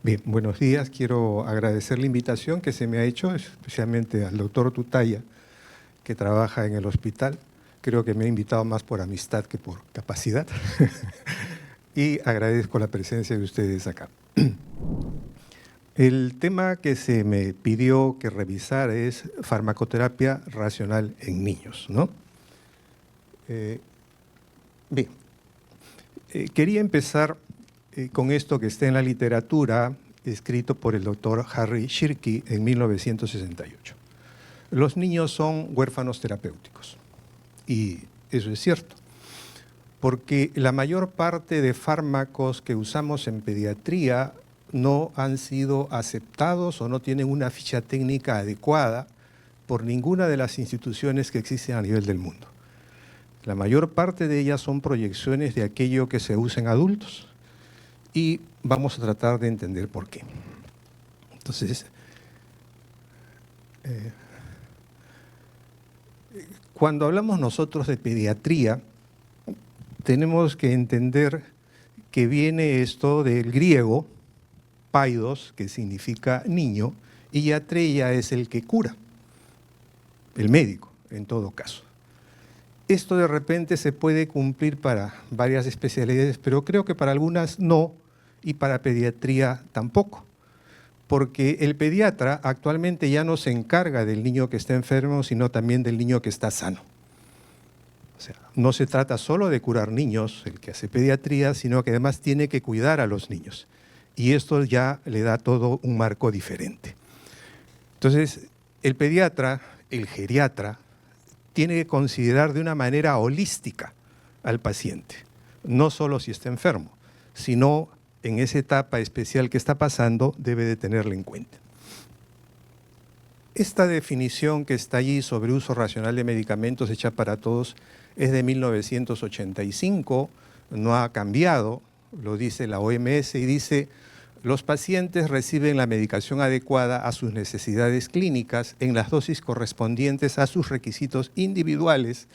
Bien, buenos días. Quiero agradecer la invitación que se me ha hecho, especialmente al doctor Tutaya, que trabaja en el hospital. Creo que me ha invitado más por amistad que por capacidad. Y agradezco la presencia de ustedes acá. El tema que se me pidió que revisara es farmacoterapia racional en niños, ¿no? Bien, quería empezar con esto que está en la literatura, escrito por el doctor Harry Shirky en 1968. Los niños son huérfanos terapéuticos, y eso es cierto, porque la mayor parte de fármacos que usamos en pediatría no han sido aceptados o no tienen una ficha técnica adecuada por ninguna de las instituciones que existen a nivel del mundo. La mayor parte de ellas son proyecciones de aquello que se usa en adultos, y vamos a tratar de entender por qué. Entonces, cuando hablamos nosotros de pediatría, tenemos que entender que viene esto del griego, paidos, que significa niño, y iatreia es el que cura, el médico, en todo caso. Esto de repente se puede cumplir para varias especialidades, pero creo que para algunas no, y para pediatría tampoco, porque el pediatra actualmente ya no se encarga del niño que está enfermo, sino también del niño que está sano. O sea, no se trata solo de curar niños, el que hace pediatría, sino que además tiene que cuidar a los niños. Y esto ya le da todo un marco diferente. Entonces, el pediatra, el geriatra, tiene que considerar de una manera holística al paciente, no solo si está enfermo, sino en esa etapa especial que está pasando, debe de tenerla en cuenta. Esta definición que está allí sobre uso racional de medicamentos hecha para todos es de 1985, no ha cambiado, lo dice la OMS y dice: los pacientes reciben la medicación adecuada a sus necesidades clínicas en las dosis correspondientes a sus requisitos individuales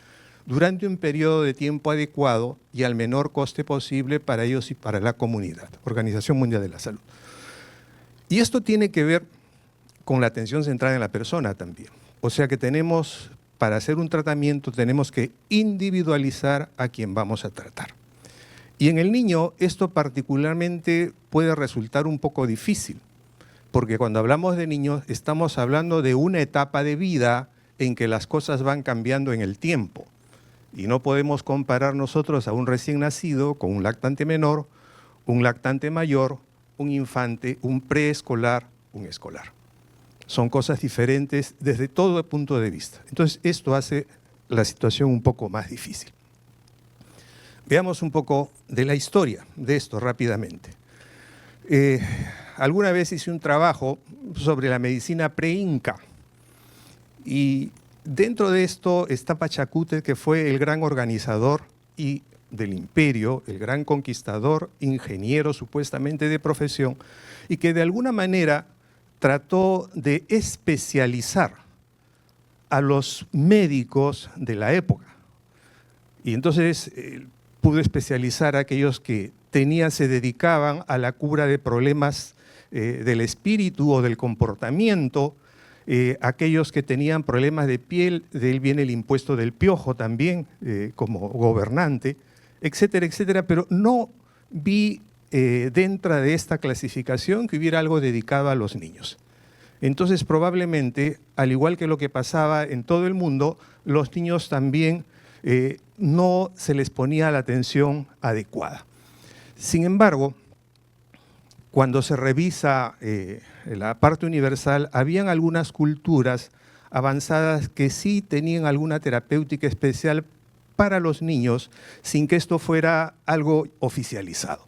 durante un periodo de tiempo adecuado y al menor coste posible para ellos y para la comunidad. Organización Mundial de la Salud. Y esto tiene que ver con la atención centrada en la persona también. O sea que tenemos, para hacer un tratamiento, tenemos que individualizar a quien vamos a tratar. Y en el niño esto particularmente puede resultar un poco difícil, porque cuando hablamos de niños estamos hablando de una etapa de vida en que las cosas van cambiando en el tiempo. Y no podemos comparar nosotros a un recién nacido con un lactante menor, un lactante mayor, un infante, un preescolar, un escolar. Son cosas diferentes desde todo punto de vista. Entonces esto hace la situación un poco más difícil. Veamos un poco de la historia de esto rápidamente. Alguna vez hice un trabajo sobre la medicina pre-inca y dentro de esto está Pachacútec, que fue el gran organizador y del imperio, el gran conquistador, ingeniero supuestamente de profesión, y que de alguna manera trató de especializar a los médicos de la época. Y entonces pudo especializar a aquellos que se dedicaban a la cura de problemas del espíritu o del comportamiento, aquellos que tenían problemas de piel, de él viene el impuesto del piojo también, como gobernante, etcétera, etcétera, pero no vi dentro de esta clasificación que hubiera algo dedicado a los niños. Entonces probablemente, al igual que lo que pasaba en todo el mundo, los niños también no se les ponía la atención adecuada. Sin embargo, cuando se revisa la parte universal, habían algunas culturas avanzadas que sí tenían alguna terapéutica especial para los niños, sin que esto fuera algo oficializado.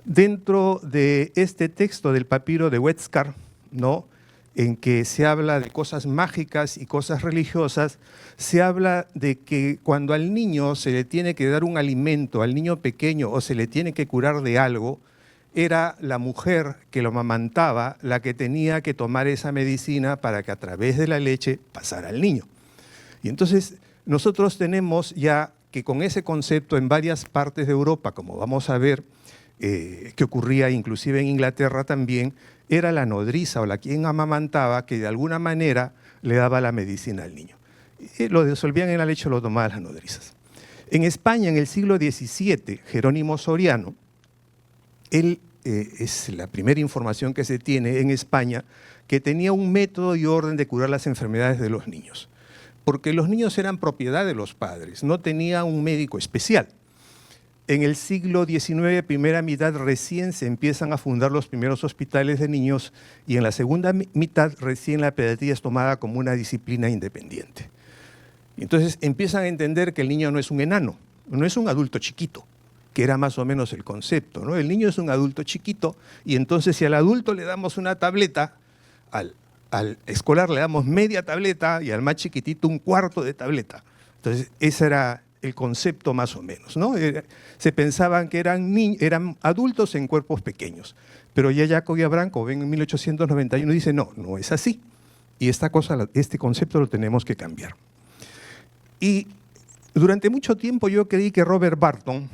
Dentro de este texto del papiro de Wetskar, ¿no?, en que se habla de cosas mágicas y cosas religiosas, se habla de que cuando al niño se le tiene que dar un alimento, al niño pequeño, o se le tiene que curar de algo, era la mujer que lo amamantaba la que tenía que tomar esa medicina para que a través de la leche pasara al niño. Y entonces nosotros tenemos ya que con ese concepto en varias partes de Europa, como vamos a ver, que ocurría inclusive en Inglaterra también, era la nodriza o la quien amamantaba que de alguna manera le daba la medicina al niño. Lo disolvían en la leche o lo tomaban las nodrizas. En España, en el siglo XVII, Jerónimo Soriano, él es la primera información que se tiene en España, que tenía un método y orden de curar las enfermedades de los niños, porque los niños eran propiedad de los padres, no tenía un médico especial. En el siglo XIX, primera mitad, recién se empiezan a fundar los primeros hospitales de niños y en la segunda mitad recién la pediatría es tomada como una disciplina independiente. Entonces empiezan a entender que el niño no es un enano, no es un adulto chiquito, que era más o menos el concepto, ¿no? El niño es un adulto chiquito y entonces si al adulto le damos una tableta, al escolar le damos media tableta y al más chiquitito un cuarto de tableta. Entonces ese era el concepto más o menos, ¿no? Se pensaban que eran adultos en cuerpos pequeños, pero ya Jacobi Abramko en 1891 dice no, no es así y este concepto lo tenemos que cambiar. Y durante mucho tiempo yo creí que Robert Barton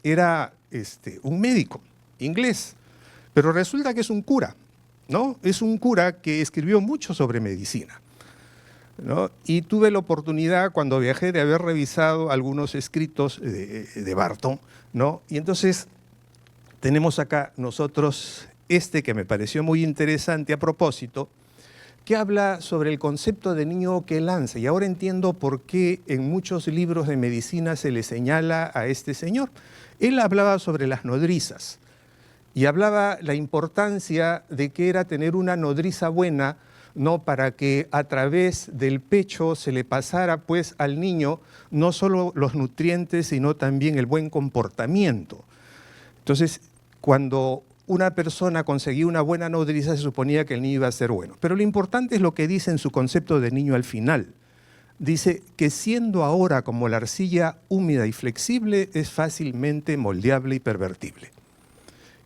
era un médico inglés, pero resulta que es un cura, ¿no? Es un cura que escribió mucho sobre medicina, ¿no? Y tuve la oportunidad cuando viajé de haber revisado algunos escritos de Barton, ¿no? Y entonces tenemos acá nosotros que me pareció muy interesante a propósito, que habla sobre el concepto de niño que lanza. Y ahora entiendo por qué en muchos libros de medicina se le señala a este señor. Él hablaba sobre las nodrizas y hablaba la importancia de que era tener una nodriza buena, ¿no? Para que a través del pecho se le pasara pues al niño no solo los nutrientes, sino también el buen comportamiento. Entonces, cuando una persona conseguía una buena nodriza, se suponía que el niño iba a ser bueno. Pero lo importante es lo que dice en su concepto de niño al final. Dice que siendo ahora como la arcilla húmeda y flexible, es fácilmente moldeable y pervertible.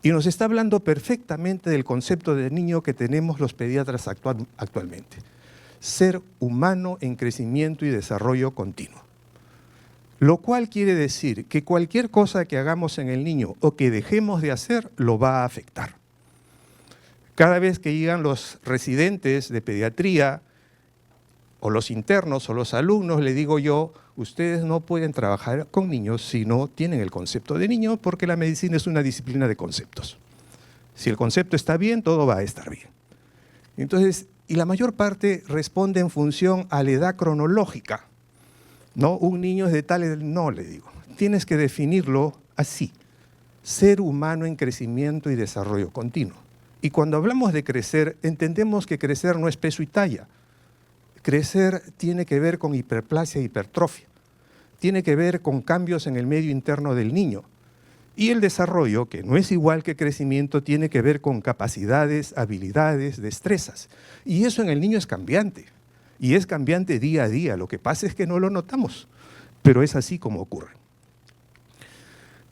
Y nos está hablando perfectamente del concepto de niño que tenemos los pediatras actualmente. Ser humano en crecimiento y desarrollo continuo. Lo cual quiere decir que cualquier cosa que hagamos en el niño o que dejemos de hacer, lo va a afectar. Cada vez que llegan los residentes de pediatría, o los internos, o los alumnos, le digo yo, ustedes no pueden trabajar con niños si no tienen el concepto de niño, porque la medicina es una disciplina de conceptos. Si el concepto está bien, todo va a estar bien. Entonces, y la mayor parte responde en función a la edad cronológica. ¿No? Un niño es de tal edad, no le digo. Tienes que definirlo así. Ser humano en crecimiento y desarrollo continuo. Y cuando hablamos de crecer, entendemos que crecer no es peso y talla. Crecer tiene que ver con hiperplasia e hipertrofia. Tiene que ver con cambios en el medio interno del niño. Y el desarrollo, que no es igual que crecimiento, tiene que ver con capacidades, habilidades, destrezas. Y eso en el niño es cambiante. Y es cambiante día a día. Lo que pasa es que no lo notamos, pero es así como ocurre.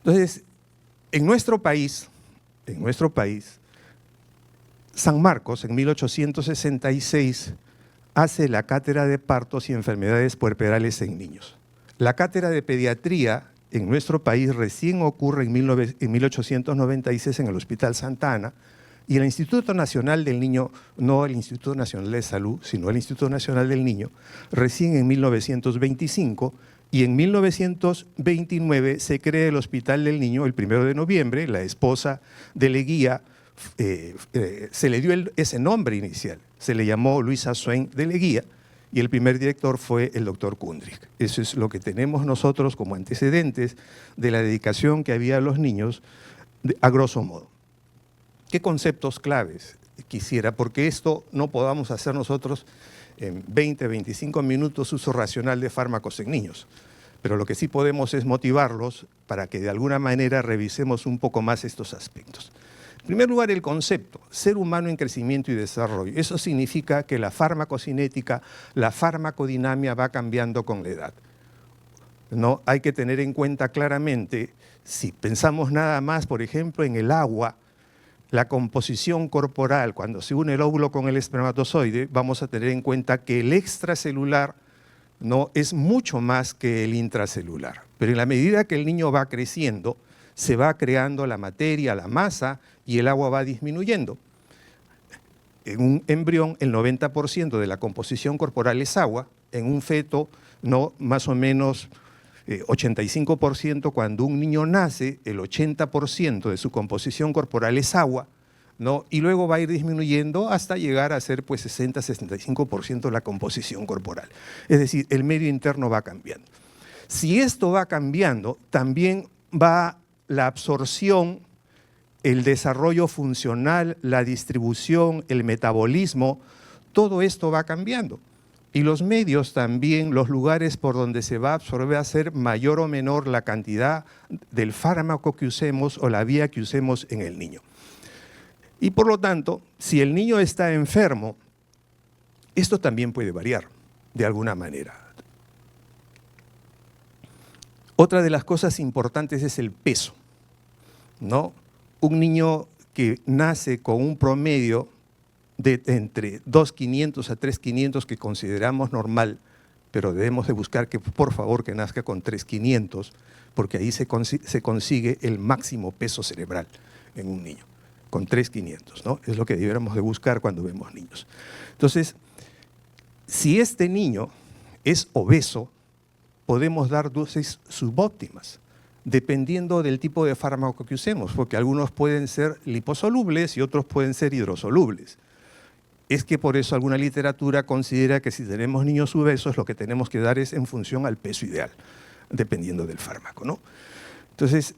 Entonces, en nuestro país, San Marcos, en 1866, hace la cátedra de partos y enfermedades puerperales en niños. La cátedra de pediatría en nuestro país recién ocurre en 1896 en el Hospital Santa Ana, y el Instituto Nacional del Niño, no el Instituto Nacional de Salud, sino el Instituto Nacional del Niño, recién en 1925, y en 1929 se crea el Hospital del Niño, el 1 de noviembre, la esposa de Leguía, se le dio ese nombre inicial, se le llamó Luisa Swain de Leguía, y el primer director fue el doctor Kundrich. Eso es lo que tenemos nosotros como antecedentes de la dedicación que había a los niños, a grosso modo. ¿Qué conceptos claves quisiera? Porque esto no podamos hacer nosotros en 20, 25 minutos uso racional de fármacos en niños. Pero lo que sí podemos es motivarlos para que de alguna manera revisemos un poco más estos aspectos. En primer lugar, el concepto, ser humano en crecimiento y desarrollo. Eso significa que la farmacocinética, la farmacodinamia va cambiando con la edad. ¿No? Hay que tener en cuenta claramente, si pensamos nada más, por ejemplo, en el agua, la composición corporal, cuando se une el óvulo con el espermatozoide, vamos a tener en cuenta que el extracelular no es mucho más que el intracelular. Pero en la medida que el niño va creciendo, se va creando la materia, la masa, y el agua va disminuyendo. En un embrión, el 90% de la composición corporal es agua. En un feto, no, más o menos 85%. Cuando un niño nace, el 80% de su composición corporal es agua, ¿no? Y luego va a ir disminuyendo hasta llegar a ser pues 60-65% la composición corporal. Es decir, el medio interno va cambiando. Si esto va cambiando, también va la absorción, el desarrollo funcional, la distribución, el metabolismo, todo esto va cambiando. Y los medios también, los lugares por donde se va a absorber, va a ser mayor o menor la cantidad del fármaco que usemos o la vía que usemos en el niño. Y por lo tanto, si el niño está enfermo, esto también puede variar de alguna manera. Otra de las cosas importantes es el peso, ¿no? Un niño que nace con un promedio de entre 2.500 a 3.500 que consideramos normal, pero debemos de buscar que por favor que nazca con 3.500, porque ahí se consigue el máximo peso cerebral en un niño, con 3.500, ¿no? Es lo que deberíamos de buscar cuando vemos niños. Entonces, si este niño es obeso, podemos dar dosis subóptimas, dependiendo del tipo de fármaco que usemos, porque algunos pueden ser liposolubles y otros pueden ser hidrosolubles. Es que por eso alguna literatura considera que si tenemos niños obesos, lo que tenemos que dar es en función al peso ideal, dependiendo del fármaco, ¿no? Entonces,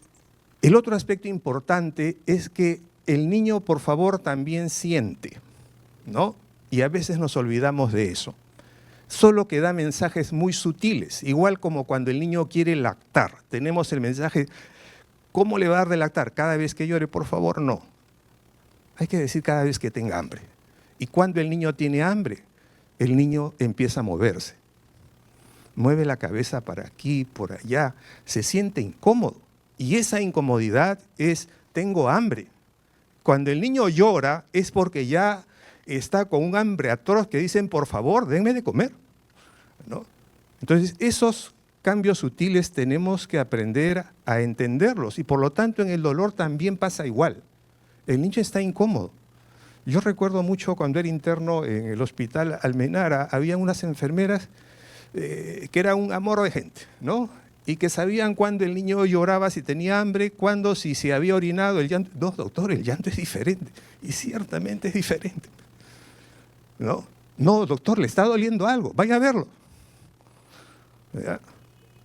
el otro aspecto importante es que el niño, por favor, también siente, ¿no? Y a veces nos olvidamos de eso. Solo que da mensajes muy sutiles, igual como cuando el niño quiere lactar. Tenemos el mensaje, ¿cómo le va a dar de lactar? ¿Cada vez que llore? Por favor, no. Hay que decir cada vez que tenga hambre. Y cuando el niño tiene hambre, el niño empieza a moverse. Mueve la cabeza para aquí, por allá, se siente incómodo. Y esa incomodidad es, tengo hambre. Cuando el niño llora es porque ya está con un hambre atroz que dicen, por favor, denme de comer, ¿no? Entonces, esos cambios sutiles tenemos que aprender a entenderlos y por lo tanto en el dolor también pasa igual. El niño está incómodo. Yo recuerdo mucho cuando era interno en el hospital Almenara, había unas enfermeras que era un amor de gente, ¿no? Y que sabían cuando el niño lloraba, si tenía hambre, cuando si se había orinado, el llanto. No, doctor, el llanto es diferente y ciertamente es diferente. ¿No? No, doctor, le está doliendo algo, vaya a verlo. ¿Verdad?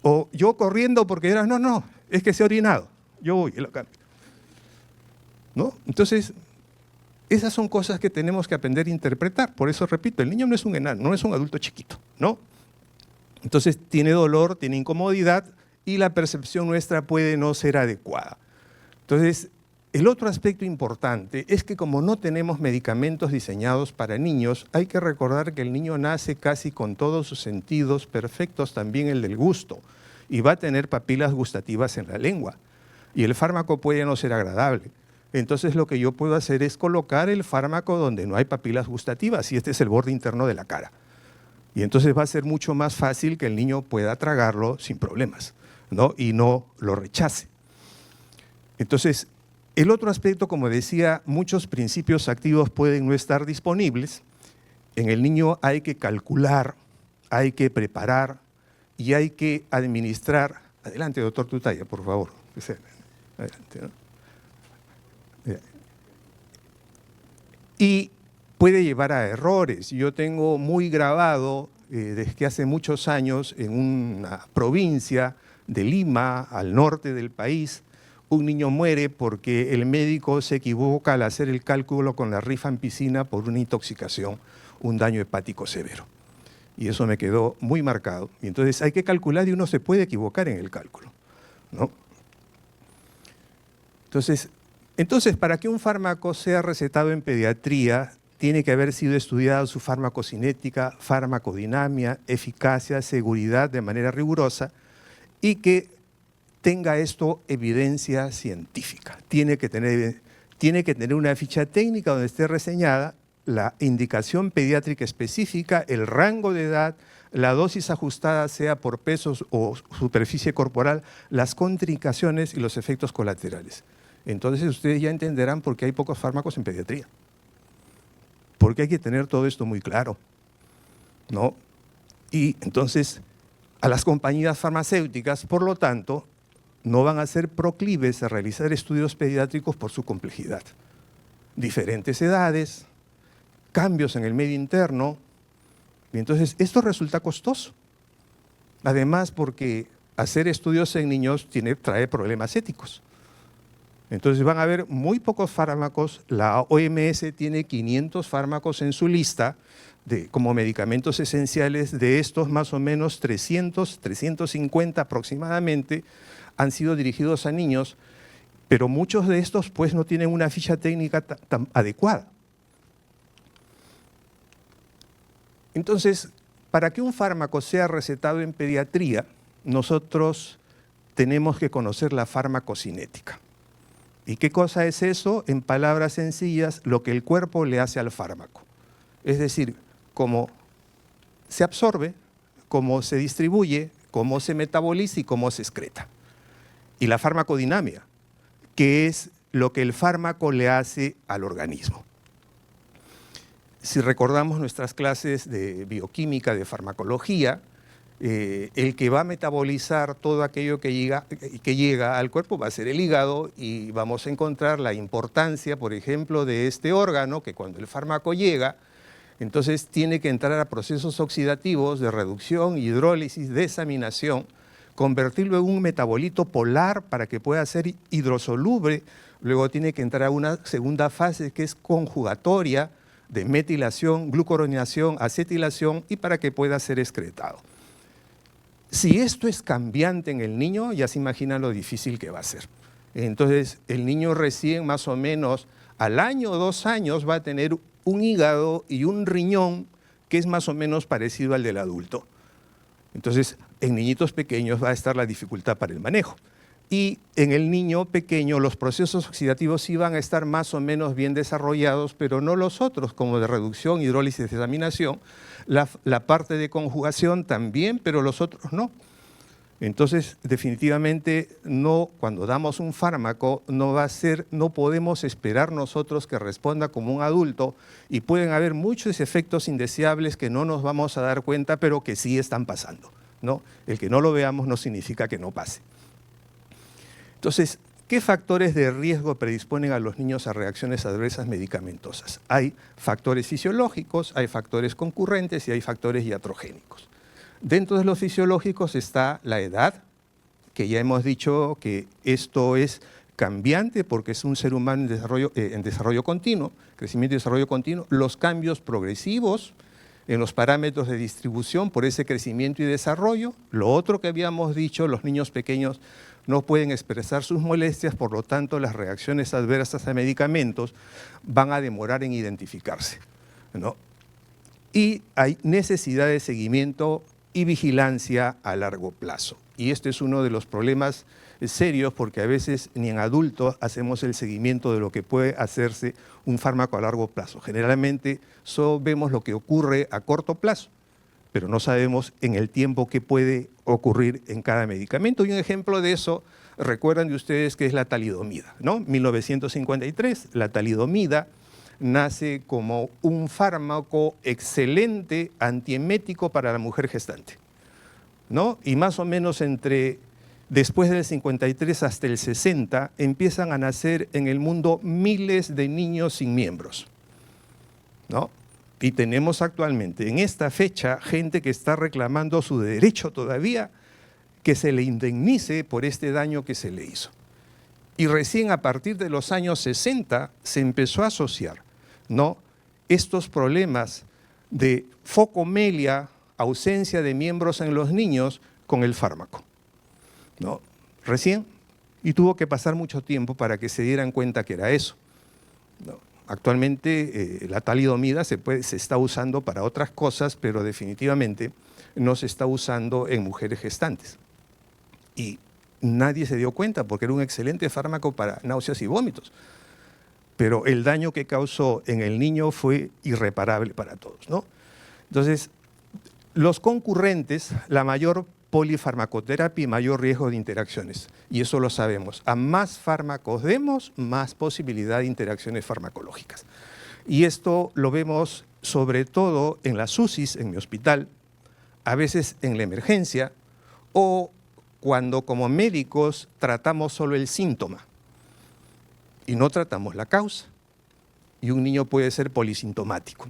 O yo corriendo porque era, no, es que se ha orinado, yo voy y lo cambio. ¿No? Entonces, esas son cosas que tenemos que aprender a interpretar. Por eso, repito, el niño no es un enano, no es un adulto chiquito, ¿no? Entonces, tiene dolor, tiene incomodidad y la percepción nuestra puede no ser adecuada. Entonces, el otro aspecto importante es que como no tenemos medicamentos diseñados para niños, hay que recordar que el niño nace casi con todos sus sentidos perfectos, también el del gusto, y va a tener papilas gustativas en la lengua. Y el fármaco puede no ser agradable. Entonces lo que yo puedo hacer es colocar el fármaco donde no hay papilas gustativas, y este es el borde interno de la cara. Y entonces va a ser mucho más fácil que el niño pueda tragarlo sin problemas, ¿no? Y no lo rechace. Entonces, el otro aspecto, como decía, muchos principios activos pueden no estar disponibles. En el niño hay que calcular, hay que preparar y hay que administrar. Adelante, doctor Tutaya, por favor. Adelante, ¿no? Y puede llevar a errores. Yo tengo muy grabado, desde que hace muchos años, en una provincia de Lima, al norte del país, un niño muere porque el médico se equivoca al hacer el cálculo con la rifampicina por una intoxicación, un daño hepático severo. Y eso me quedó muy marcado. Y entonces hay que calcular y uno se puede equivocar en el cálculo, ¿no? Entonces, para que un fármaco sea recetado en pediatría, tiene que haber sido estudiado su farmacocinética, farmacodinamia, eficacia, seguridad de manera rigurosa y que tenga esto evidencia científica. Tiene que tener una ficha técnica donde esté reseñada la indicación pediátrica específica, el rango de edad, la dosis ajustada sea por pesos o superficie corporal, las contraindicaciones y los efectos colaterales. Entonces ustedes ya entenderán por qué hay pocos fármacos en pediatría. Porque hay que tener todo esto muy claro, ¿no? Y entonces a las compañías farmacéuticas, por lo tanto, no van a ser proclives a realizar estudios pediátricos por su complejidad. Diferentes edades, cambios en el medio interno, y entonces esto resulta costoso. Además, porque hacer estudios en niños trae problemas éticos. Entonces van a haber muy pocos fármacos, la OMS tiene 500 fármacos en su lista como medicamentos esenciales, de estos más o menos 300, 350 aproximadamente han sido dirigidos a niños, pero muchos de estos pues no tienen una ficha técnica tan adecuada. Entonces, para que un fármaco sea recetado en pediatría, nosotros tenemos que conocer la farmacocinética. ¿Y qué cosa es eso? En palabras sencillas, lo que el cuerpo le hace al fármaco. Es decir, cómo se absorbe, cómo se distribuye, cómo se metaboliza y cómo se excreta. Y la farmacodinámica, que es lo que el fármaco le hace al organismo. Si recordamos nuestras clases de bioquímica, de farmacología, el que va a metabolizar todo aquello que llega al cuerpo va a ser el hígado, y vamos a encontrar la importancia, por ejemplo, de este órgano, que cuando el fármaco llega, entonces tiene que entrar a procesos oxidativos de reducción, hidrólisis, desaminación, convertirlo en un metabolito polar para que pueda ser hidrosoluble, luego tiene que entrar a una segunda fase que es conjugatoria, de metilación, glucuronilación, acetilación, y para que pueda ser excretado. Si esto es cambiante en el niño, ya se imaginan lo difícil que va a ser. Entonces, el niño recién más o menos al año o 2 años va a tener un hígado y un riñón que es más o menos parecido al del adulto. Entonces, en niñitos pequeños va a estar la dificultad para el manejo. Y en el niño pequeño los procesos oxidativos sí van a estar más o menos bien desarrollados, pero no los otros, como de reducción, hidrólisis, desaminación. La parte de conjugación también, pero los otros no. Entonces, definitivamente, cuando damos un fármaco, no podemos esperar nosotros que responda como un adulto, y pueden haber muchos efectos indeseables que no nos vamos a dar cuenta, pero que sí están pasando, ¿no? El que no lo veamos no significa que no pase. Entonces, ¿qué factores de riesgo predisponen a los niños a reacciones adversas medicamentosas? Hay factores fisiológicos, hay factores concurrentes y hay factores iatrogénicos. Dentro de los fisiológicos está la edad, que ya hemos dicho que esto es cambiante porque es un ser humano en desarrollo continuo, crecimiento y desarrollo continuo, los cambios progresivos en los parámetros de distribución por ese crecimiento y desarrollo. Lo otro que habíamos dicho, los niños pequeños no pueden expresar sus molestias, por lo tanto las reacciones adversas a medicamentos van a demorar en identificarse, ¿no? Y hay necesidad de seguimiento y vigilancia a largo plazo. Y este es uno de los problemas serios, porque a veces ni en adultos hacemos el seguimiento de lo que puede hacerse un fármaco a largo plazo. Generalmente solo vemos lo que ocurre a corto plazo, pero no sabemos en el tiempo qué puede ocurrir en cada medicamento. Y un ejemplo de eso, recuerdan de ustedes, que es la talidomida, ¿no? 1953, la talidomida nace como un fármaco excelente antiemético para la mujer gestante, ¿no? Y más o menos después del 53 hasta el 60 empiezan a nacer en el mundo miles de niños sin miembros, ¿no? Y tenemos actualmente, en esta fecha, gente que está reclamando su derecho todavía que se le indemnice por este daño que se le hizo. Y recién a partir de los años 60 se empezó a asociar, ¿no?, estos problemas de focomelia, ausencia de miembros en los niños, con el fármaco, ¿no? Recién, y tuvo que pasar mucho tiempo para que se dieran cuenta que era eso, ¿no? Actualmente la talidomida se está usando para otras cosas, pero definitivamente no se está usando en mujeres gestantes. Y nadie se dio cuenta porque era un excelente fármaco para náuseas y vómitos. pero el daño que causó en el niño fue irreparable para todos, ¿no? Entonces, los concurrentes, la mayor polifarmacoterapia y mayor riesgo de interacciones, y eso lo sabemos. A más fármacos demos, más posibilidad de interacciones farmacológicas. Y esto lo vemos sobre todo en las UCIs, en mi hospital, a veces en la emergencia, o cuando como médicos tratamos solo el síntoma y no tratamos la causa. Y un niño puede ser polisintomático.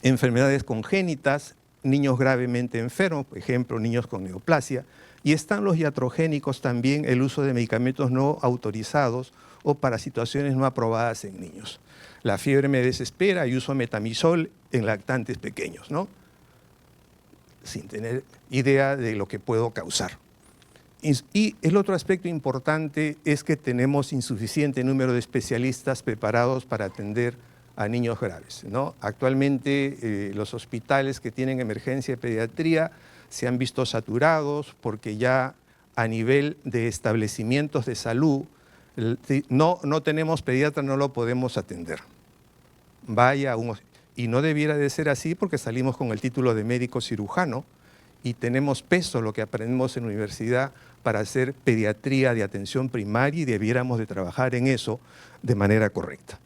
Enfermedades congénitas, niños gravemente enfermos, por ejemplo, niños con neoplasia, y están los iatrogénicos también, el uso de medicamentos no autorizados o para situaciones no aprobadas en niños. La fiebre me desespera y uso metamizol en lactantes pequeños, ¿no? Sin tener idea de lo que puedo causar. Y el otro aspecto importante es que tenemos insuficiente número de especialistas preparados para atender a niños graves, ¿no? Actualmente los hospitales que tienen emergencia de pediatría se han visto saturados porque ya a nivel de establecimientos de salud no tenemos pediatra, no lo podemos atender. Y no debiera de ser así porque salimos con el título de médico cirujano y tenemos peso lo que aprendemos en la universidad para hacer pediatría de atención primaria y debiéramos de trabajar en eso de manera correcta.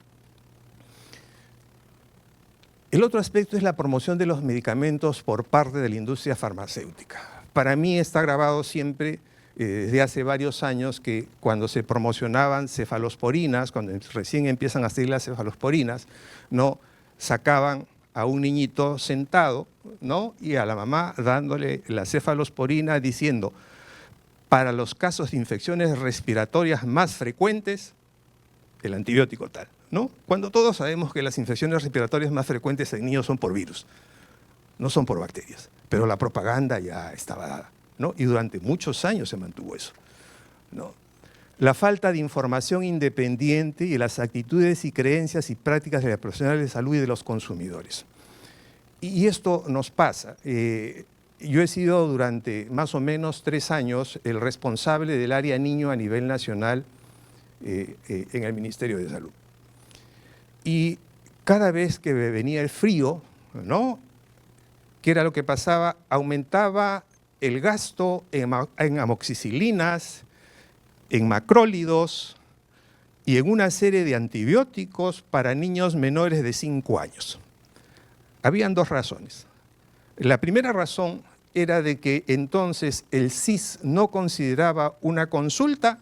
El otro aspecto es la promoción de los medicamentos por parte de la industria farmacéutica. Para mí está grabado siempre desde hace varios años que cuando se promocionaban cefalosporinas, cuando recién empiezan a salir las cefalosporinas, ¿no? Sacaban a un niñito sentado, ¿no? Y a la mamá dándole la cefalosporina diciendo, para los casos de infecciones respiratorias más frecuentes, el antibiótico tal, ¿no? Cuando todos sabemos que las infecciones respiratorias más frecuentes en niños son por virus, no son por bacterias, pero la propaganda ya estaba dada, ¿no? Y durante muchos años se mantuvo eso, ¿no? La falta de información independiente y las actitudes y creencias y prácticas de los profesionales de salud y de los consumidores. Y esto nos pasa. Yo he sido durante más o menos 3 años el responsable del área niño a nivel nacional en el Ministerio de Salud. Y cada vez que venía el frío, ¿no? ¿Qué era lo que pasaba? Aumentaba el gasto en amoxicilinas, en macrólidos y en una serie de antibióticos para niños menores de 5 años. Habían 2 razones. La primera razón era de que entonces el CIS no consideraba una consulta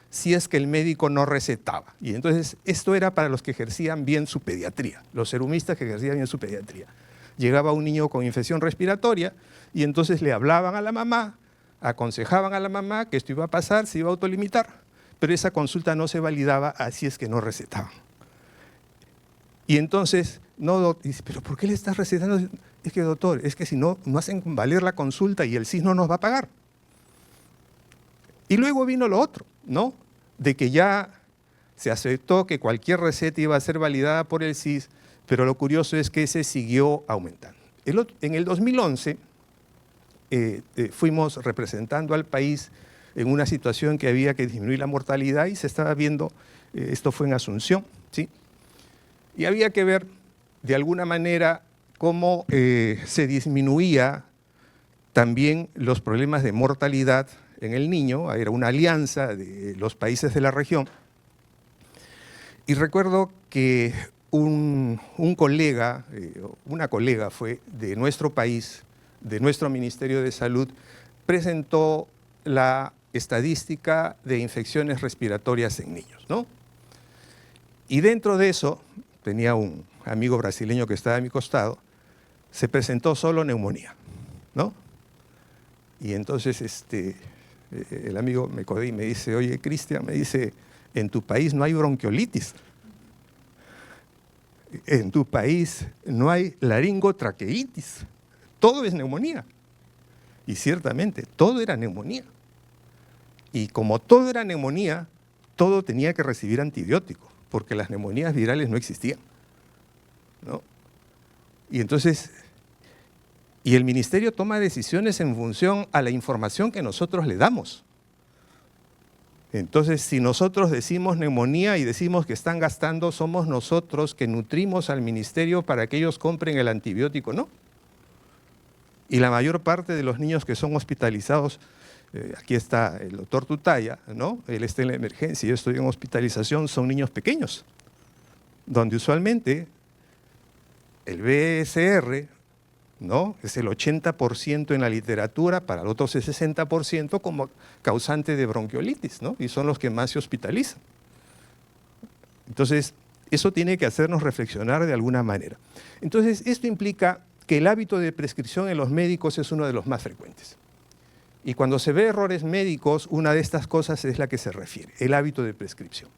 si es que el médico no recetaba. Y entonces esto era para los que ejercían bien su pediatría, los serumistas que ejercían bien su pediatría. Llegaba un niño con infección respiratoria y entonces le hablaban a la mamá, aconsejaban a la mamá que esto iba a pasar, se iba a autolimitar, pero esa consulta no se validaba, así es que no recetaban. Y entonces, no, dice, ¿pero por qué le estás recetando? Es que, doctor, es que si no hacen valer la consulta y el CIS no nos va a pagar. Y luego vino lo otro, ¿no? De que ya se aceptó que cualquier receta iba a ser validada por el CIS, pero lo curioso es que ese siguió aumentando. En el 2011 fuimos representando al país en una situación que había que disminuir la mortalidad y se estaba viendo, esto fue en Asunción, ¿sí? Y había que ver de alguna manera cómo se disminuía también los problemas de mortalidad en el niño. Era una alianza de los países de la región. Y recuerdo que una colega fue de nuestro país, de nuestro Ministerio de Salud, presentó la estadística de infecciones respiratorias en niños, ¿no? Y dentro de eso, tenía un amigo brasileño que estaba a mi costado, se presentó solo neumonía, ¿no? Y entonces el amigo me codí y me dice, oye, Cristian, me dice, en tu país no hay bronquiolitis, en tu país no hay laringotraqueitis, todo es neumonía. Y ciertamente, todo era neumonía. Y como todo era neumonía, todo tenía que recibir antibióticos, porque las neumonías virales no existían, ¿no? Y entonces, y el ministerio toma decisiones en función a la información que nosotros le damos. Entonces, si nosotros decimos neumonía y decimos que están gastando, somos nosotros que nutrimos al ministerio para que ellos compren el antibiótico, ¿no? Y la mayor parte de los niños que son hospitalizados, aquí está el doctor Tutaya, ¿no? Él está en la emergencia y yo estoy en hospitalización, son niños pequeños, donde usualmente el BSR, ¿no? Es el 80% en la literatura, para el otro es el 60% como causante de bronquiolitis, ¿no? Y son los que más se hospitalizan. Entonces, eso tiene que hacernos reflexionar de alguna manera. Entonces, esto implica que el hábito de prescripción en los médicos es uno de los más frecuentes. Y cuando se ve errores médicos, una de estas cosas es la que se refiere, el hábito de prescripción.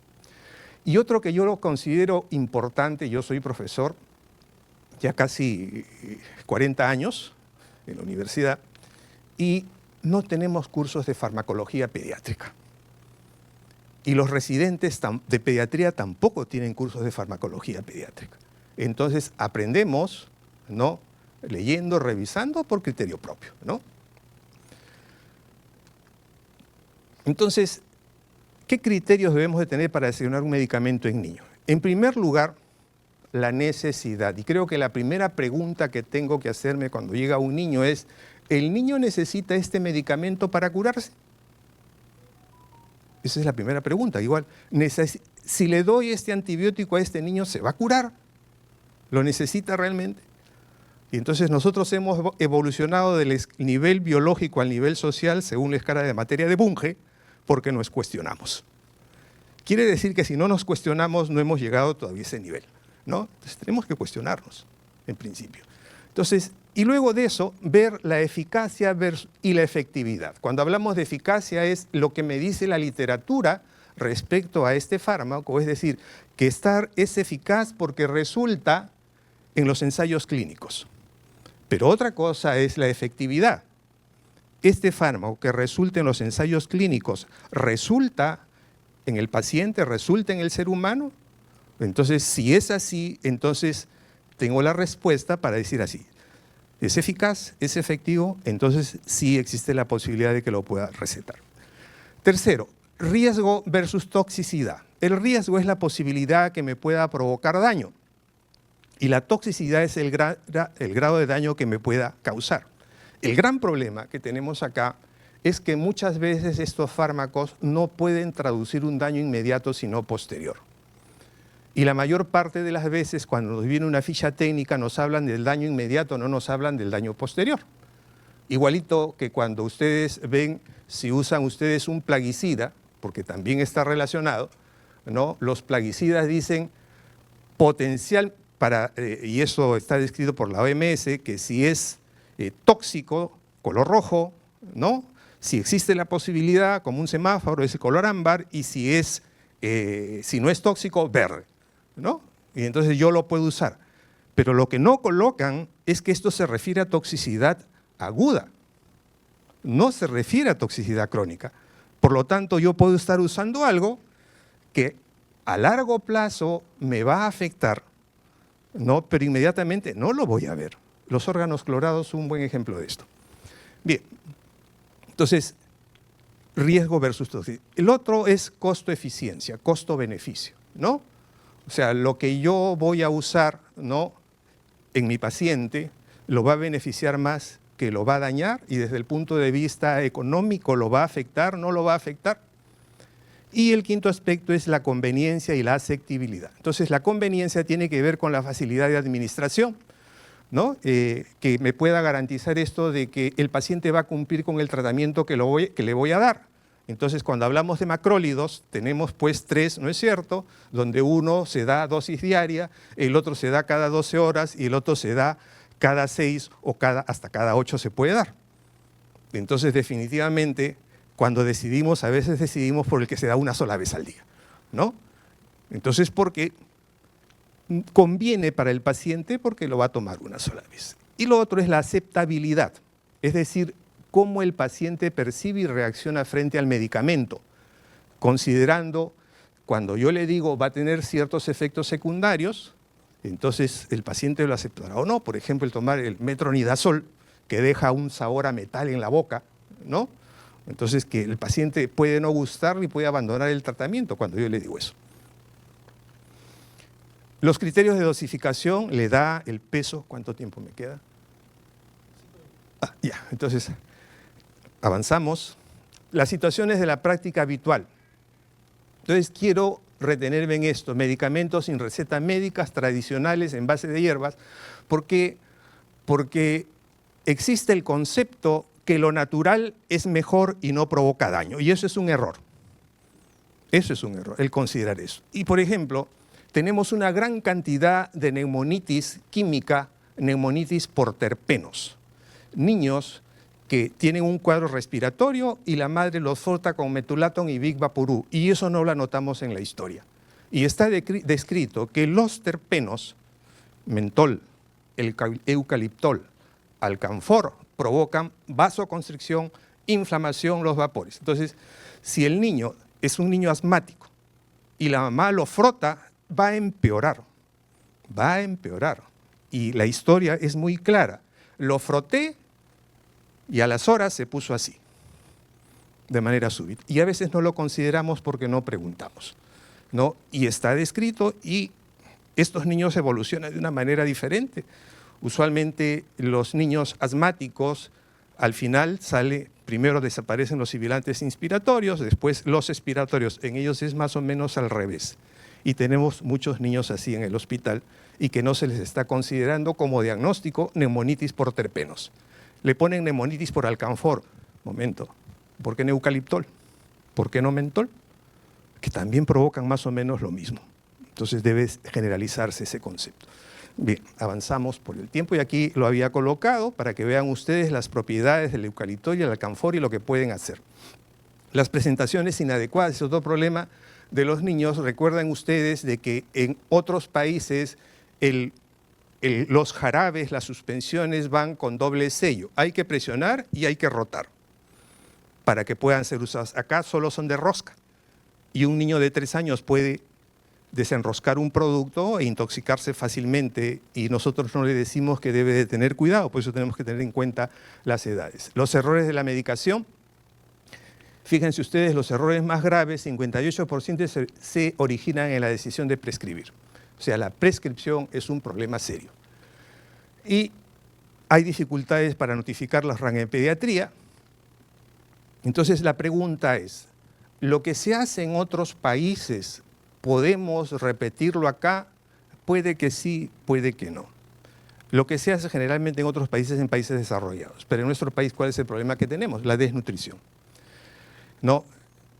Y otro que yo lo considero importante, yo soy profesor, ya casi 40 años en la universidad, y no tenemos cursos de farmacología pediátrica. Y los residentes de pediatría tampoco tienen cursos de farmacología pediátrica. Entonces aprendemos, ¿no?, leyendo, revisando por criterio propio, ¿no? Entonces, ¿qué criterios debemos de tener para asignar un medicamento en niños? En primer lugar, la necesidad. Y creo que la primera pregunta que tengo que hacerme cuando llega un niño es, ¿el niño necesita este medicamento para curarse? Esa es la primera pregunta. Igual, si le doy este antibiótico a este niño, ¿se va a curar? ¿Lo necesita realmente? Y entonces nosotros hemos evolucionado del nivel biológico al nivel social según la escala de materia de Bunge, porque nos cuestionamos. Quiere decir que si no nos cuestionamos, no hemos llegado todavía a ese nivel, ¿no? Entonces tenemos que cuestionarnos, en principio. Entonces, y luego de eso, ver la eficacia y la efectividad. Cuando hablamos de eficacia es lo que me dice la literatura respecto a este fármaco, es decir, que es eficaz porque resulta en los ensayos clínicos. Pero otra cosa es la efectividad. Este fármaco que resulta en los ensayos clínicos, ¿resulta en el paciente, resulta en el ser humano? Entonces, si es así, entonces tengo la respuesta para decir así. ¿Es eficaz? ¿Es efectivo? Entonces sí existe la posibilidad de que lo pueda recetar. Tercero, riesgo versus toxicidad. El riesgo es la posibilidad que me pueda provocar daño y la toxicidad es el grado de daño que me pueda causar. El gran problema que tenemos acá es que muchas veces estos fármacos no pueden traducir un daño inmediato sino posterior. Y la mayor parte de las veces cuando nos viene una ficha técnica nos hablan del daño inmediato, no nos hablan del daño posterior. Igualito que cuando ustedes ven, si usan ustedes un plaguicida, porque también está relacionado, ¿no? Los plaguicidas dicen potencial y eso está descrito por la OMS, que si es tóxico, color rojo, ¿no? Si existe la posibilidad, como un semáforo, es el color ámbar, y si no es tóxico, verde, ¿no? Y entonces yo lo puedo usar. Pero lo que no colocan es que esto se refiere a toxicidad aguda, no se refiere a toxicidad crónica. Por lo tanto, yo puedo estar usando algo que a largo plazo me va a afectar, ¿no? Pero inmediatamente no lo voy a ver. Los órganos clorados son un buen ejemplo de esto. Bien, entonces, riesgo versus toxicidad. El otro es costo-eficiencia, costo-beneficio, ¿no? O sea, lo que yo voy a usar, ¿no?, en mi paciente lo va a beneficiar más que lo va a dañar, y desde el punto de vista económico lo va a afectar, no lo va a afectar. Y el quinto aspecto es la conveniencia y la aceptabilidad. Entonces, la conveniencia tiene que ver con la facilidad de administración, ¿no? Que me pueda garantizar esto de que el paciente va a cumplir con el tratamiento que le voy a dar. Entonces, cuando hablamos de macrólidos, tenemos pues 3, ¿no es cierto?, donde uno se da dosis diaria, el otro se da cada 12 horas y el otro se da cada 6 o hasta cada 8 se puede dar. Entonces, definitivamente, cuando decidimos, a veces decidimos por el que se da una sola vez al día, ¿no? Entonces, porque conviene para el paciente porque lo va a tomar una sola vez. Y lo otro es la aceptabilidad, es decir, cómo el paciente percibe y reacciona frente al medicamento, considerando cuando yo le digo va a tener ciertos efectos secundarios, entonces el paciente lo aceptará o no. Por ejemplo, el tomar el metronidazol, que deja un sabor a metal en la boca, ¿no? Entonces, que el paciente puede no gustarle y puede abandonar el tratamiento cuando yo le digo eso. Los criterios de dosificación le da el peso. ¿Cuánto tiempo me queda? Ya, entonces avanzamos. Las situaciones de la práctica habitual. Entonces quiero retenerme en esto, medicamentos sin receta médicas tradicionales en base de hierbas, porque existe el concepto que lo natural es mejor y no provoca daño, y eso es un error. Eso es un error, el considerar eso. Y por ejemplo, tenemos una gran cantidad de neumonitis química, neumonitis por terpenos. Niños que tienen un cuadro respiratorio y la madre los frota con metulaton y Big Vaporú, y eso no lo anotamos en la historia. Y está descrito que los terpenos, mentol, eucaliptol, alcanfor, provocan vasoconstricción, inflamación, los vapores. Entonces, si el niño es un niño asmático y la mamá lo frota, va a empeorar, va a empeorar. Y la historia es muy clara. Lo froté y a las horas se puso así, de manera súbita. Y a veces no lo consideramos porque no preguntamos, ¿no? Y está descrito, y estos niños evolucionan de una manera diferente. Usualmente los niños asmáticos, al final primero desaparecen los sibilantes inspiratorios, después los expiratorios. En ellos es más o menos al revés. Y tenemos muchos niños así en el hospital y que no se les está considerando como diagnóstico neumonitis por terpenos. Le ponen neumonitis por alcanfor. Momento, ¿por qué eucaliptol? ¿Por qué no mentol? Que también provocan más o menos lo mismo. Entonces debe generalizarse ese concepto. Bien, avanzamos por el tiempo y aquí lo había colocado para que vean ustedes las propiedades del eucaliptol y el alcanfor y lo que pueden hacer. Las presentaciones inadecuadas es otro problema de los niños. Recuerden ustedes de que en otros países los jarabes, las suspensiones van con doble sello. Hay que presionar y hay que rotar para que puedan ser usadas. Acá solo son de rosca y un niño de 3 años puede desenroscar un producto e intoxicarse fácilmente, y nosotros no le decimos que debe de tener cuidado, por eso tenemos que tener en cuenta las edades. Los errores de la medicación. Fíjense ustedes, los errores más graves, 58% se originan en la decisión de prescribir. O sea, la prescripción es un problema serio. Y hay dificultades para notificar las RAN en pediatría. Entonces la pregunta es, ¿lo que se hace en otros países, podemos repetirlo acá? Puede que sí, puede que no. Lo que se hace generalmente en otros países, en países desarrollados. Pero en nuestro país, ¿cuál es el problema que tenemos? La desnutrición. ¿No?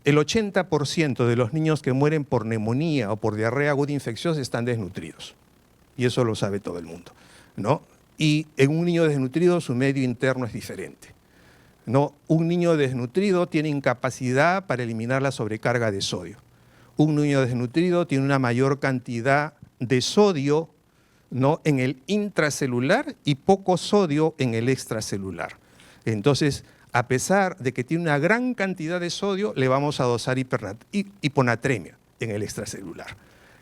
El 80% de los niños que mueren por neumonía o por diarrea aguda infecciosa están desnutridos. Y eso lo sabe todo el mundo, ¿no? Y en un niño desnutrido su medio interno es diferente, ¿no? Un niño desnutrido tiene incapacidad para eliminar la sobrecarga de sodio. Un niño desnutrido tiene una mayor cantidad de sodio, ¿no?, en el intracelular y poco sodio en el extracelular. Entonces, a pesar de que tiene una gran cantidad de sodio, le vamos a dosar hiponatremia en el extracelular.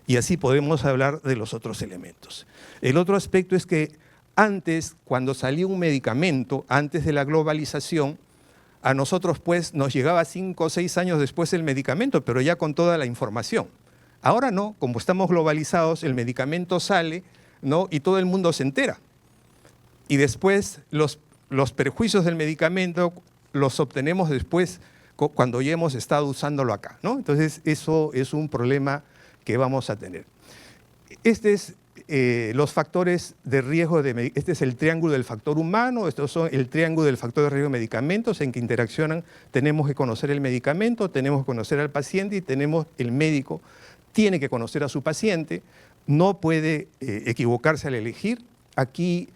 Y así podemos hablar de los otros elementos. El otro aspecto es que antes, cuando salía un medicamento, antes de la globalización, a nosotros pues nos llegaba 5 o 6 años después el medicamento, pero ya con toda la información. Ahora no, como estamos globalizados, el medicamento sale, ¿no?, y todo el mundo se entera. Y después los perjuicios del medicamento los obtenemos después cuando ya hemos estado usándolo acá, ¿no? Entonces eso es un problema que vamos a tener. Este es los factores de riesgo, este es el triángulo del factor humano, estos son el triángulo del factor de riesgo de medicamentos en que interaccionan. Tenemos que conocer el medicamento, tenemos que conocer al paciente y el médico tiene que conocer a su paciente, no puede equivocarse al elegir. Aquí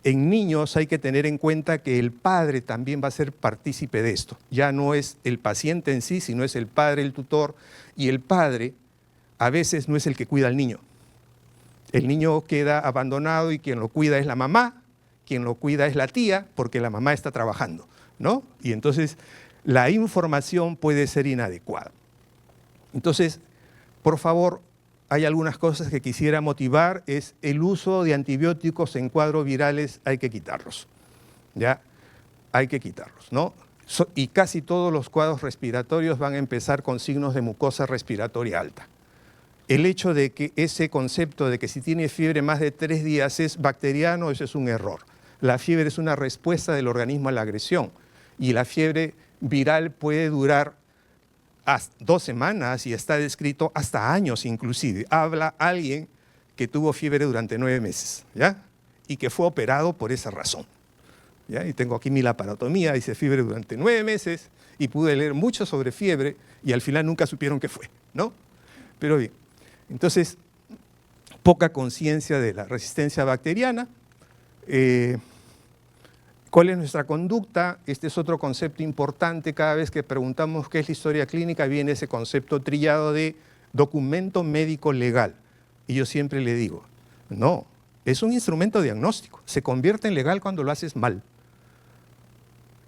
en niños hay que tener en cuenta que el padre también va a ser partícipe de esto. Ya no es el paciente en sí, sino es el padre, el tutor, y el padre a veces no es el que cuida al niño. El niño queda abandonado y quien lo cuida es la mamá, quien lo cuida es la tía, porque la mamá está trabajando, ¿no? Y entonces la información puede ser inadecuada. Entonces, por favor, hay algunas cosas que quisiera motivar, es el uso de antibióticos en cuadros virales, hay que quitarlos, ¿ya? Hay que quitarlos, ¿no? y casi todos los cuadros respiratorios van a empezar con signos de mucosa respiratoria alta. El hecho de que ese concepto de que si tiene fiebre más de 3 días es bacteriano, eso es un error. La fiebre es una respuesta del organismo a la agresión y la fiebre viral puede durar hasta 2 semanas y está descrito hasta años inclusive. Habla alguien que tuvo fiebre durante 9 meses, ¿ya? Y que fue operado por esa razón. ¿Ya? Y tengo aquí mi laparotomía, dice fiebre durante 9 meses y pude leer mucho sobre fiebre y al final nunca supieron qué fue, ¿no? Pero bien, entonces, poca conciencia de la resistencia bacteriana. ¿Cuál es nuestra conducta? Este es otro concepto importante. Cada vez que preguntamos qué es la historia clínica, viene ese concepto trillado de documento médico legal. Y yo siempre le digo, no, es un instrumento diagnóstico. Se convierte en legal cuando lo haces mal.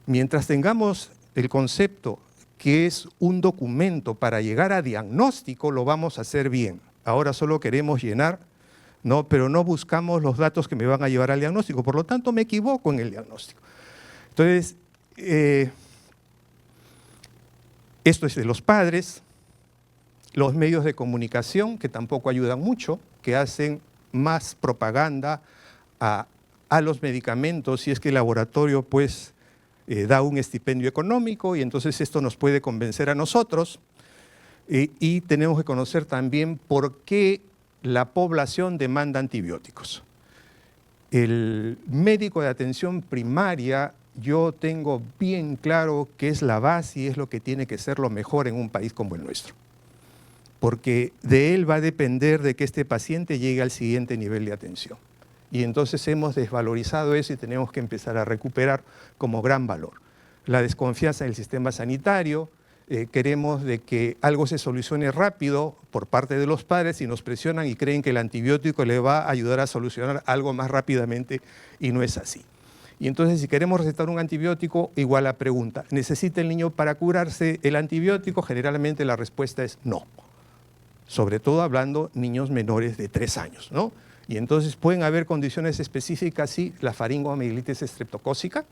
Mientras tengamos el concepto que es un documento para llegar a diagnóstico, lo vamos a hacer bien. Ahora solo queremos llenar, ¿no? Pero no buscamos los datos que me van a llevar al diagnóstico. Por lo tanto, me equivoco en el diagnóstico. Entonces, esto es de los padres, los medios de comunicación, que tampoco ayudan mucho, que hacen más propaganda a los medicamentos, si es que el laboratorio pues da un estipendio económico y entonces esto nos puede convencer a nosotros y tenemos que conocer también por qué la población demanda antibióticos. El médico de atención primaria, yo tengo bien claro que es la base y es lo que tiene que ser lo mejor en un país como el nuestro. Porque de él va a depender de que este paciente llegue al siguiente nivel de atención. Y entonces hemos desvalorizado eso y tenemos que empezar a recuperar como gran valor. La desconfianza del sistema sanitario, queremos de que algo se solucione rápido por parte de los padres y nos presionan y creen que el antibiótico le va a ayudar a solucionar algo más rápidamente y no es así. Y entonces si queremos recetar un antibiótico, igual la pregunta, ¿necesita el niño para curarse el antibiótico? Generalmente la respuesta es no. Sobre todo hablando niños menores de 3 años, ¿no? Y entonces pueden haber condiciones específicas, sí, la faringoamigdalitis estreptocócica,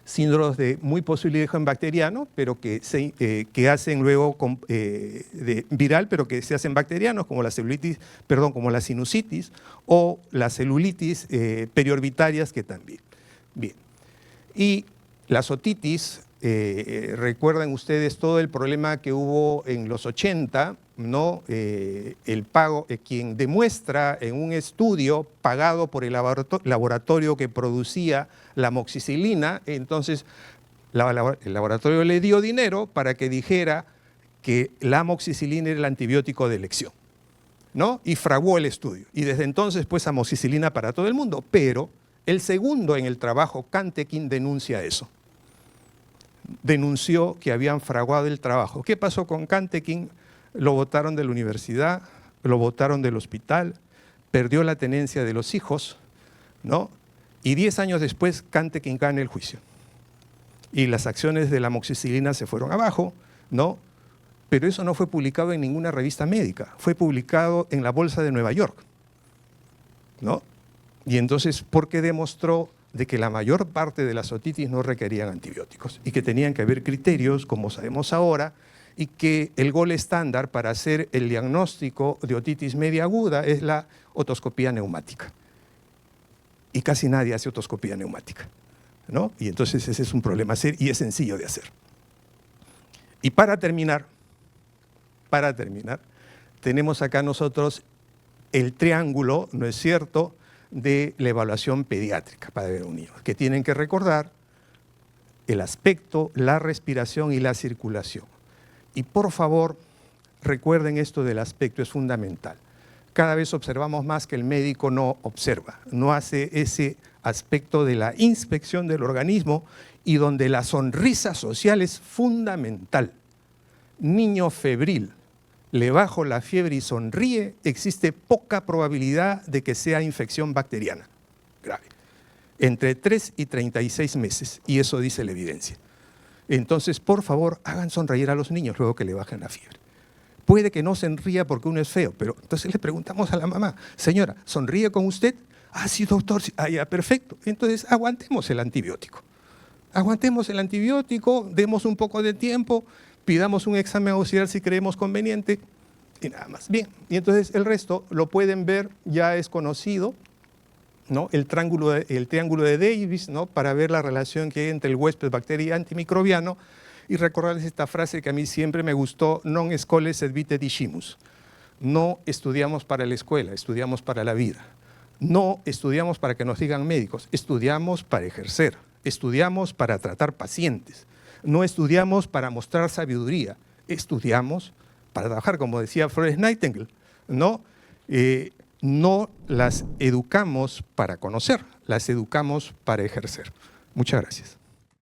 síndromes de muy posible origen bacteriano, pero que hacen luego de viral, pero que se hacen bacterianos, como la celulitis, perdón, como la sinusitis o las celulitis periorbitarias que también. Bien. Y las otitis, recuerdan ustedes todo el problema que hubo en los 80, ¿no? El pago, quien demuestra en un estudio pagado por el laboratorio que producía la amoxicilina, entonces el laboratorio le dio dinero para que dijera que la amoxicilina era el antibiótico de elección, ¿no? Y fraguó el estudio. Y desde entonces, pues, amoxicilina para todo el mundo. Pero el segundo en el trabajo, Cantekin, denuncia eso. Denunció que habían fraguado el trabajo. ¿Qué pasó con Cantekin? Lo botaron de la universidad, lo botaron del hospital, perdió la tenencia de los hijos, ¿no? Y 10 años después, Cantekin gana el juicio. Y las acciones de la amoxicilina se fueron abajo, ¿no? Pero eso no fue publicado en ninguna revista médica, fue publicado en la Bolsa de Nueva York, ¿no? Y entonces, ¿por qué demostró de que la mayor parte de las otitis no requerían antibióticos y que tenían que haber criterios, como sabemos ahora, y que el gol estándar para hacer el diagnóstico de otitis media aguda es la otoscopía neumática? Y casi nadie hace otoscopía neumática, ¿no? Y entonces ese es un problema serio y es sencillo de hacer. Y para terminar, tenemos acá nosotros el triángulo, ¿no es cierto?, de la evaluación pediátrica para ver a un niño, que tienen que recordar el aspecto, la respiración y la circulación. Y por favor, recuerden esto del aspecto, es fundamental. Cada vez observamos más que el médico no observa, no hace ese aspecto de la inspección del organismo y donde la sonrisa social es fundamental. Niño febril, le bajo la fiebre y sonríe, existe poca probabilidad de que sea infección bacteriana grave. Entre 3 y 36 meses, y eso dice la evidencia. Entonces, por favor, hagan sonreír a los niños luego que le bajen la fiebre. Puede que no sonría porque uno es feo, pero entonces le preguntamos a la mamá, señora, ¿sonríe con usted? Ah, sí, doctor, sí. Ah, ya, perfecto. Entonces, aguantemos el antibiótico, aguantemos el antibiótico, demos un poco de tiempo, pidamos un examen auxiliar si creemos conveniente y nada más. Bien, y entonces el resto lo pueden ver, ya es conocido, ¿no? El triángulo de Davis, ¿no? Para ver la relación que hay entre el huésped bacteria y antimicrobiano, y recordarles esta frase que a mí siempre me gustó: non scholae sed vitae discimus. No estudiamos para la escuela, estudiamos para la vida. No estudiamos para que nos digan médicos, estudiamos para ejercer, estudiamos para tratar pacientes. No estudiamos para mostrar sabiduría, estudiamos para trabajar, como decía Florence Nightingale, ¿no? No las educamos para conocer, las educamos para ejercer. Muchas gracias.